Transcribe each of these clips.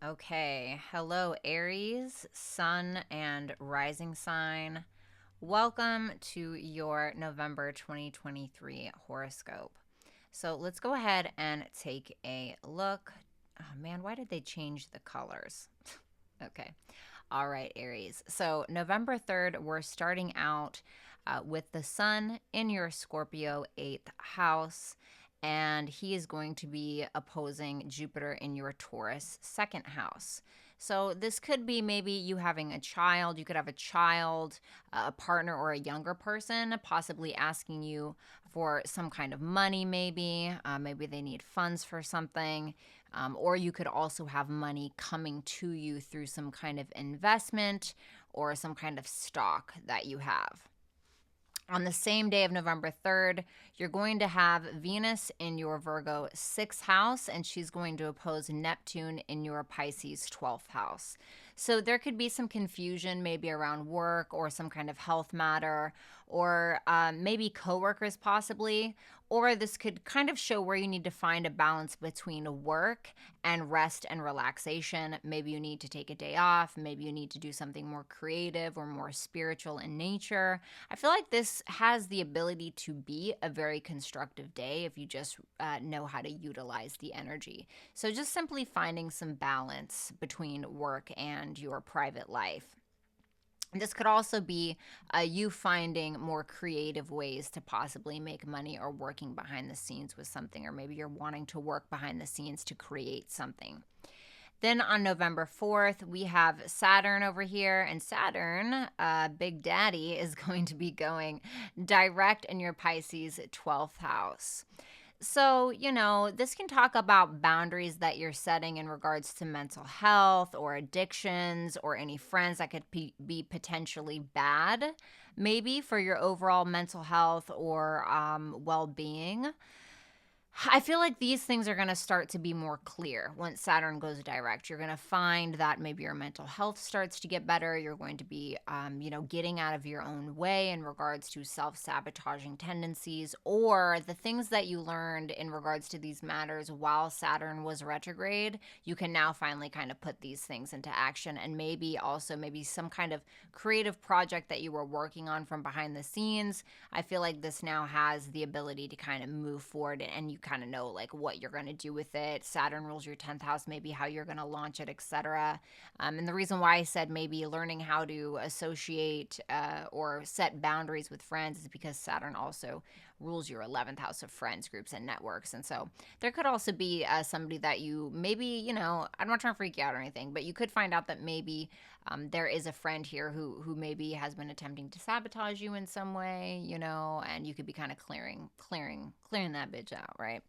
Okay, hello Aries, Sun and Rising sign. Welcome to your November 2023 horoscope. So let's go ahead and take a look. Oh man, why did they change the colors? Okay. All right, Aries. So November 3rd, we're starting out with the Sun in your Scorpio 8th house, and he is going to be opposing Jupiter in your Taurus 2nd house. So this could be maybe you having a child. You could have a child, a partner, or a younger person possibly asking you for some kind of money, maybe. Maybe they need funds for something. Or you could also have money coming to you through some kind of investment or some kind of stock that you have. On the same day of November 3rd, you're going to have Venus in your Virgo 6th house, and she's going to oppose Neptune in your Pisces 12th house. So there could be some confusion maybe around work or some kind of health matter, or maybe coworkers possibly. Or this could kind of show where you need to find a balance between work and rest and relaxation. Maybe you need to take a day off. Maybe you need to do something more creative or more spiritual in nature. I feel like this has the ability to be a very constructive day if you just know how to utilize the energy. So just simply finding some balance between work and your private life. This could also be you finding more creative ways to possibly make money or working behind the scenes with something, or maybe you're wanting to work behind the scenes to create something. Then on November 4th, we have Saturn over here, and Saturn, Big Daddy, is going to be going direct in your Pisces 12th house. So, this can talk about boundaries that you're setting in regards to mental health or addictions or any friends that could be potentially bad, maybe for your overall mental health or well being. I feel like these things are going to start to be more clear once Saturn goes direct. You're going to find that maybe your mental health starts to get better. You're going to be, getting out of your own way in regards to self-sabotaging tendencies, or the things that you learned in regards to these matters while Saturn was retrograde. You can now finally kind of put these things into action, and maybe some kind of creative project that you were working on from behind the scenes. I feel like this now has the ability to kind of move forward, and you kind of know like what you're going to do with it. Saturn rules your 10th house, maybe how you're going to launch it, etc. And the reason why I said maybe learning how to associate or set boundaries with friends is because Saturn also rules your 11th house of friends, groups, and networks. And so there could also be somebody that you maybe, I'm not trying to freak you out or anything, but you could find out that maybe there is a friend here who maybe has been attempting to sabotage you in some way, and you could be kind of clearing that bitch out, right?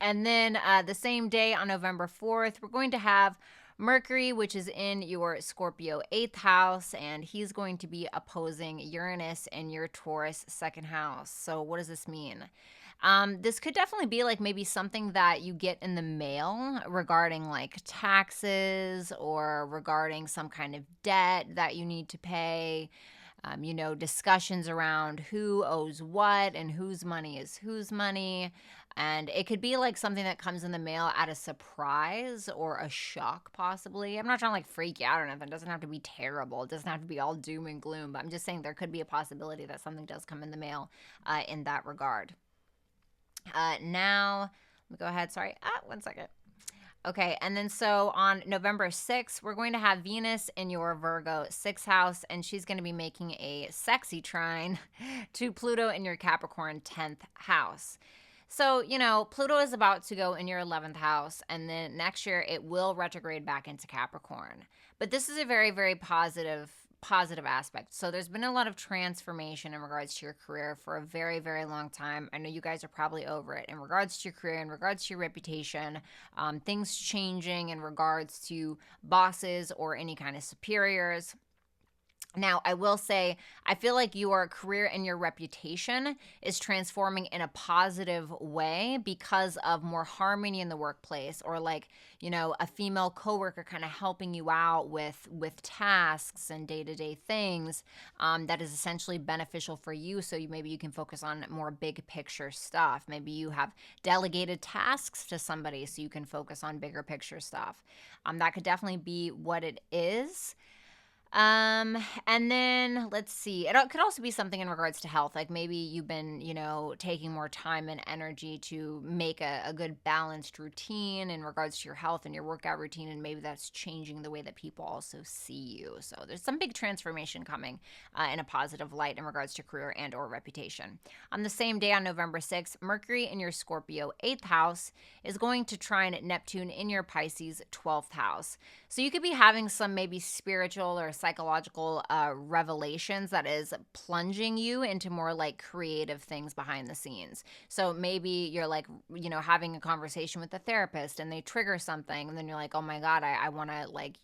And then the same day on November 4th, we're going to have Mercury, which is in your Scorpio 8th house, and he's going to be opposing Uranus in your Taurus 2nd house. So what does this mean? This could definitely be like maybe something that you get in the mail regarding like taxes or regarding some kind of debt that you need to pay. Discussions around who owes what and whose money is whose money. And it could be like something that comes in the mail at a surprise or a shock, possibly. I'm not trying to like freak you out or nothing. It doesn't have to be terrible. It doesn't have to be all doom and gloom. But I'm just saying there could be a possibility that something does come in the mail in that regard. Now, let me go ahead. Sorry. 1 second. Okay, and then so on November 6th, we're going to have Venus in your Virgo 6th house, and she's going to be making a sexy trine to Pluto in your Capricorn 10th house. So, Pluto is about to go in your 11th house, and then next year it will retrograde back into Capricorn. But this is a very, very positive aspect. So there's been a lot of transformation in regards to your career for a very, very long time. I know you guys are probably over it in regards to your career, in regards to your reputation, things changing in regards to bosses or any kind of superiors. Now, I will say, I feel like your career and your reputation is transforming in a positive way because of more harmony in the workplace, or like, a female coworker kind of helping you out with tasks and day-to-day things, that is essentially beneficial for you. So maybe you can focus on more big picture stuff. Maybe you have delegated tasks to somebody so you can focus on bigger picture stuff. That could definitely be what it is. And then let's see. It could also be something in regards to health. Like maybe you've been, taking more time and energy to make a good balanced routine in regards to your health and your workout routine. And maybe that's changing the way that people also see you. So there's some big transformation coming in a positive light in regards to career and or reputation. On the same day, on November 6th, Mercury in your Scorpio 8th house is going to trine Neptune in your Pisces 12th house. So you could be having some maybe spiritual or psychological revelations that is plunging you into more like creative things behind the scenes. So maybe you're like, having a conversation with a therapist and they trigger something, and then you're like, oh my God, I want to like,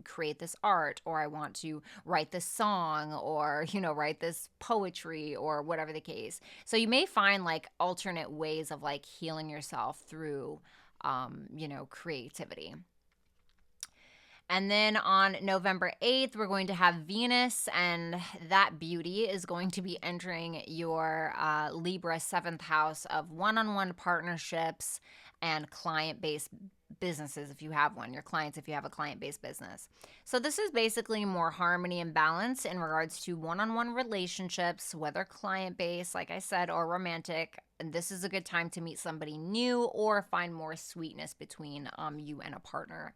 create this art, or I want to write this song, or, write this poetry, or whatever the case. So you may find like alternate ways of like healing yourself through, creativity. And then on November 8th, we're going to have Venus, and that beauty is going to be entering your Libra 7th house of one-on-one partnerships and client-based businesses if you have one, your clients if you have a client-based business. So this is basically more harmony and balance in regards to one-on-one relationships, whether client-based, like I said, or romantic. And this is a good time to meet somebody new or find more sweetness between you and a partner.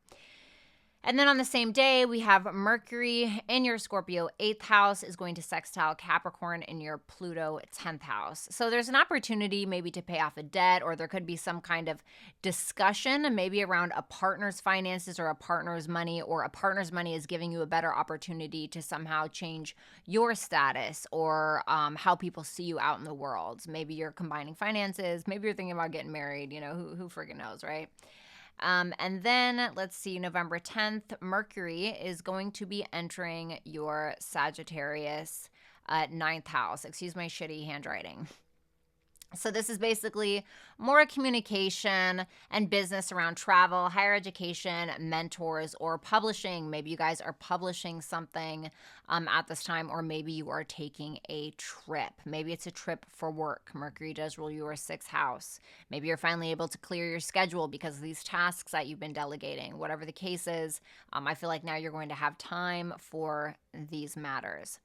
And then on the same day, we have Mercury in your Scorpio 8th house is going to sextile Capricorn in your Pluto 10th house. So there's an opportunity maybe to pay off a debt, or there could be some kind of discussion maybe around a partner's finances or a partner's money, or a partner's money is giving you a better opportunity to somehow change your status, or how people see you out in the world. Maybe you're combining finances. Maybe you're thinking about getting married. Who friggin' knows, right? And then let's see, November 10th, Mercury is going to be entering your Sagittarius 9th house. Excuse my shitty handwriting. So this is basically more communication and business around travel, higher education, mentors, or publishing. Maybe you guys are publishing something at this time, or maybe you are taking a trip. Maybe it's a trip for work. Mercury does rule your 6th house. Maybe you're finally able to clear your schedule because of these tasks that you've been delegating. Whatever the case is, I feel like now you're going to have time for these matters.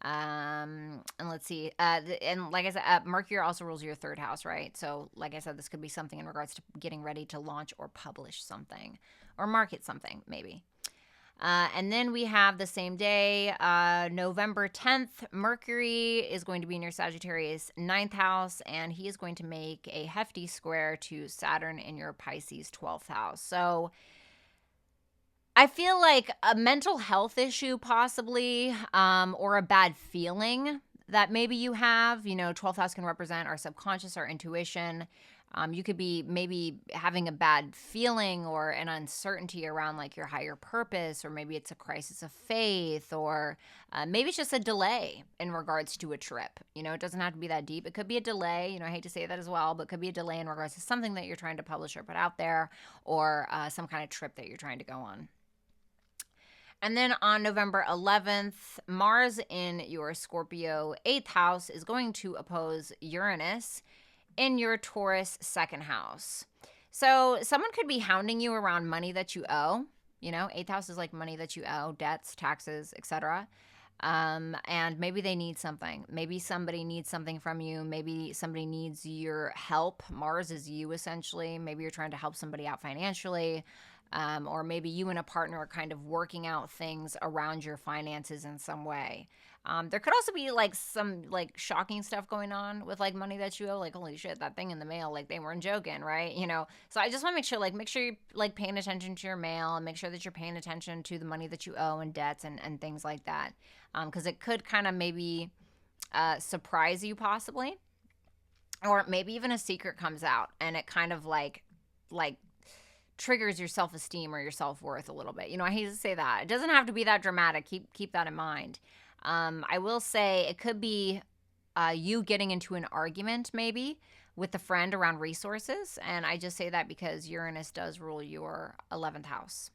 And let's see. And like I said, Mercury also rules your 3rd house, right? So, like I said, this could be something in regards to getting ready to launch or publish something or market something, maybe. And then we have the same day, November 10th, Mercury is going to be in your Sagittarius 9th house, and he is going to make a hefty square to Saturn in your Pisces 12th house. So, I feel like a mental health issue possibly, or a bad feeling that maybe you have. 12th house can represent our subconscious, our intuition. You could be maybe having a bad feeling or an uncertainty around like your higher purpose, or maybe it's a crisis of faith, or maybe it's just a delay in regards to a trip. It doesn't have to be that deep. It could be a delay. I hate to say that as well, but it could be a delay in regards to something that you're trying to publish or put out there, or some kind of trip that you're trying to go on. And then on November 11th, Mars in your Scorpio 8th house is going to oppose Uranus in your Taurus 2nd house. So someone could be hounding you around money that you owe. 8th house is like money that you owe, debts, taxes, etc. And maybe they need something. Maybe somebody needs something from you. Maybe somebody needs your help. Mars is you, essentially. Maybe you're trying to help somebody out financially. Or maybe you and a partner are kind of working out things around your finances in some way. There could also be like some like shocking stuff going on with like money that you owe. Like, holy shit, that thing in the mail, like they weren't joking, right? So I just want to make sure you're like paying attention to your mail, and make sure that you're paying attention to the money that you owe and debts and things like that. Because it could kind of maybe surprise you possibly, or maybe even a secret comes out and it kind of like triggers your self-esteem or your self-worth a little bit. I hate to say that. It doesn't have to be that dramatic. Keep that in mind. I will say it could be you getting into an argument maybe with a friend around resources. And I just say that because Uranus does rule your 11th house.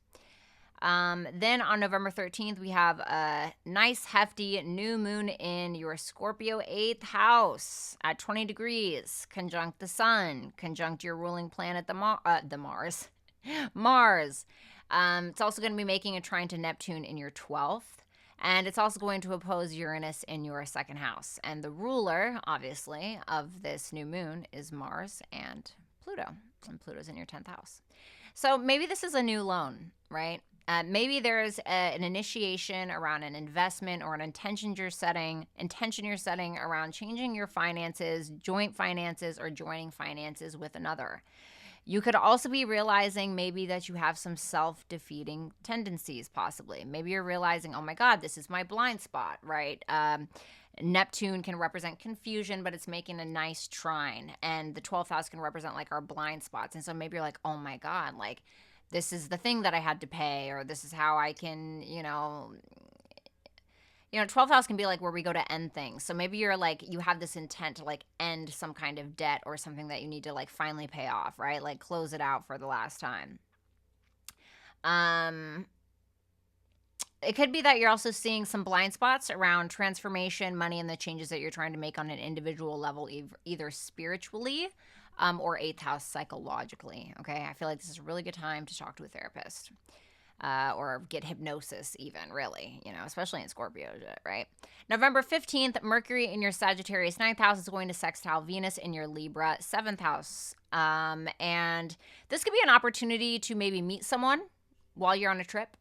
Then on November 13th, we have a nice hefty new moon in your Scorpio 8th house at 20 degrees, conjunct the sun, conjunct your ruling planet, the Mars. Mars. It's also going to be making a trine to Neptune in your 12th. And it's also going to oppose Uranus in your 2nd house. And the ruler, obviously, of this new moon is Mars and Pluto. And Pluto's in your 10th house. So maybe this is a new loan, right? Maybe there's an initiation around an investment or an intention you're setting around changing your finances, joint finances, or joining finances with another. You could also be realizing maybe that you have some self-defeating tendencies, possibly. Maybe you're realizing, oh my God, this is my blind spot, right? Neptune can represent confusion, but it's making a nice trine. And the 12th house can represent like our blind spots. And so maybe you're like, oh my God, like this is the thing that I had to pay, or this is how I can, 12th house can be like where we go to end things. So maybe you're like, you have this intent to like end some kind of debt or something that you need to like finally pay off, right? Like close it out for the last time. It could be that you're also seeing some blind spots around transformation, money, and the changes that you're trying to make on an individual level, either spiritually or 8th house psychologically. Okay, I feel like this is a really good time to talk to a therapist. Or get hypnosis even, really, especially in Scorpio, right? November 15th, Mercury in your Sagittarius 9th house is going to sextile Venus in your Libra 7th house. And this could be an opportunity to maybe meet someone while you're on a trip.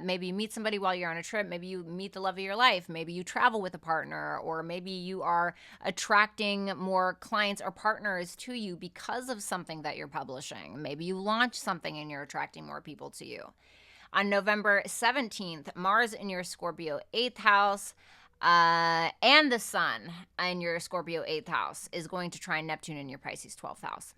Maybe you meet somebody while you're on a trip. Maybe you meet the love of your life. Maybe you travel with a partner, or maybe you are attracting more clients or partners to you because of something that you're publishing. Maybe you launch something and you're attracting more people to you. On November 17th, Mars in your Scorpio 8th house and the Sun in your Scorpio 8th house is going to trine Neptune in your Pisces 12th house.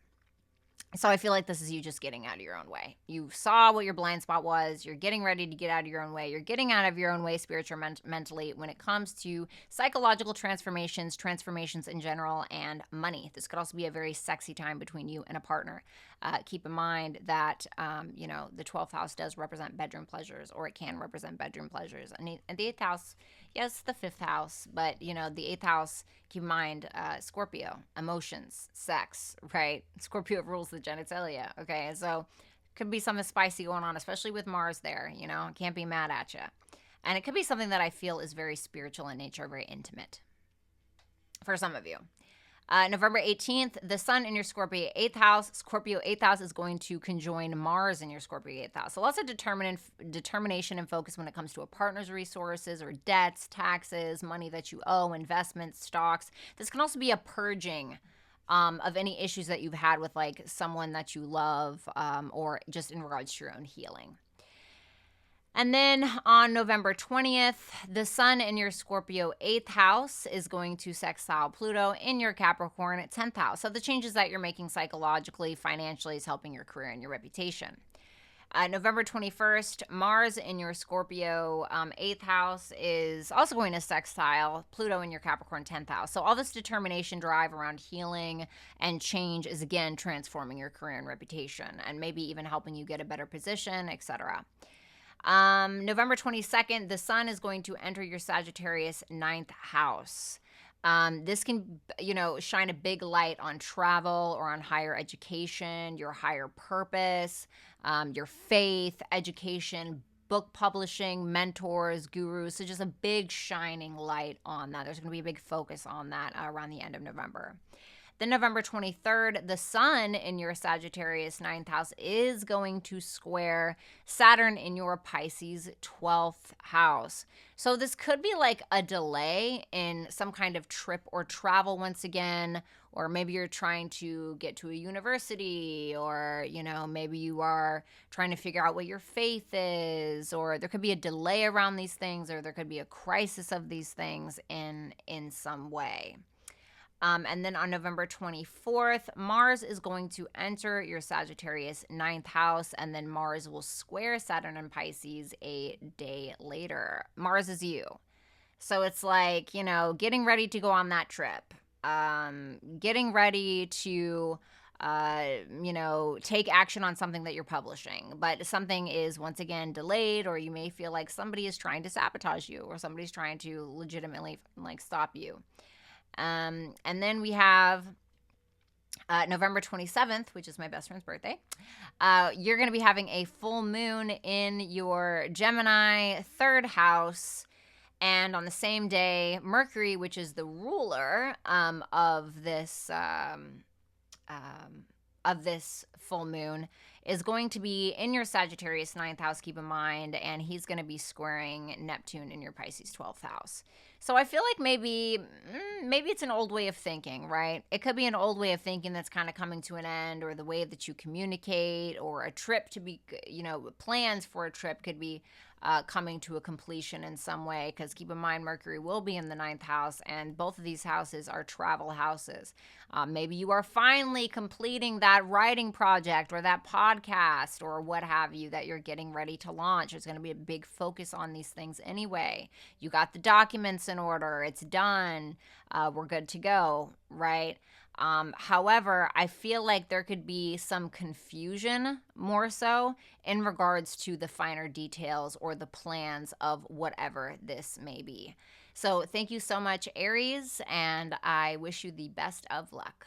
So I feel like this is you just getting out of your own way. You saw what your blind spot was. You're getting ready to get out of your own way. You're getting out of your own way spiritually, mentally when it comes to psychological transformations in general, and money. This could also be a very sexy time between you and a partner. Keep in mind that, the 12th house does represent bedroom pleasures, or it can represent bedroom pleasures. And the 8th house, yes, the 5th house, but, the 8th house, keep in mind, Scorpio, emotions, sex, right? Scorpio rules the genitalia, okay? So could be something spicy going on, especially with Mars there, can't be mad at you. And it could be something that I feel is very spiritual in nature, very intimate for some of you. November 18th, the Sun in your Scorpio 8th house is going to conjoin Mars in your Scorpio 8th house. So lots of determination and focus when it comes to a partner's resources or debts, taxes, money that you owe, investments, stocks. This can also be a purging of any issues that you've had with like someone that you love, or just in regards to your own healing. And then on November 20th, the Sun in your Scorpio 8th house is going to sextile Pluto in your Capricorn 10th house. So the changes that you're making psychologically, financially is helping your career and your reputation. November 21st, Mars in your Scorpio 8th house is also going to sextile Pluto in your Capricorn 10th house. So all this determination, drive around healing and change is, again, transforming your career and reputation, and maybe even helping you get a better position, etc. November 22nd, the Sun is going to enter your Sagittarius 9th house. This can, shine a big light on travel or on higher education, your higher purpose, your faith, education, book publishing, mentors, gurus. So just a big shining light on that. There's going to be a big focus on that around the end of November. Then November 23rd, the Sun in your Sagittarius 9th house is going to square Saturn in your Pisces 12th house. So this could be like a delay in some kind of trip or travel once again, or maybe you're trying to get to a university, or, maybe you are trying to figure out what your faith is, or there could be a delay around these things, or there could be a crisis of these things in some way. And then on November 24th, Mars is going to enter your Sagittarius 9th house, and then Mars will square Saturn and Pisces a day later. Mars is you. So it's like, getting ready to go on that trip, getting ready to, take action on something that you're publishing. But something is once again delayed, or you may feel like somebody is trying to sabotage you, or somebody's trying to legitimately like stop you. And then we have November 27th, which is my best friend's birthday. You're going to be having a full moon in your Gemini third house. And on the same day, Mercury, which is the ruler of this full moon, is going to be in your Sagittarius ninth house, keep in mind, and he's going to be squaring Neptune in your Pisces 12th house. So I feel like maybe it's an old way of thinking, right? It could be an old way of thinking that's kind of coming to an end, or the way that you communicate, or a trip to be, plans for a trip could be coming to a completion in some way, because keep in mind, Mercury will be in the ninth house, and both of these houses are travel houses. Maybe you are finally completing that writing project or that podcast or what have you that you're getting ready to launch. There's going to be a big focus on these things anyway. You got the documents in order. It's done. We're good to go, right? However, I feel like there could be some confusion more so in regards to the finer details or the plans of whatever this may be. So thank you so much, Aries, and I wish you the best of luck.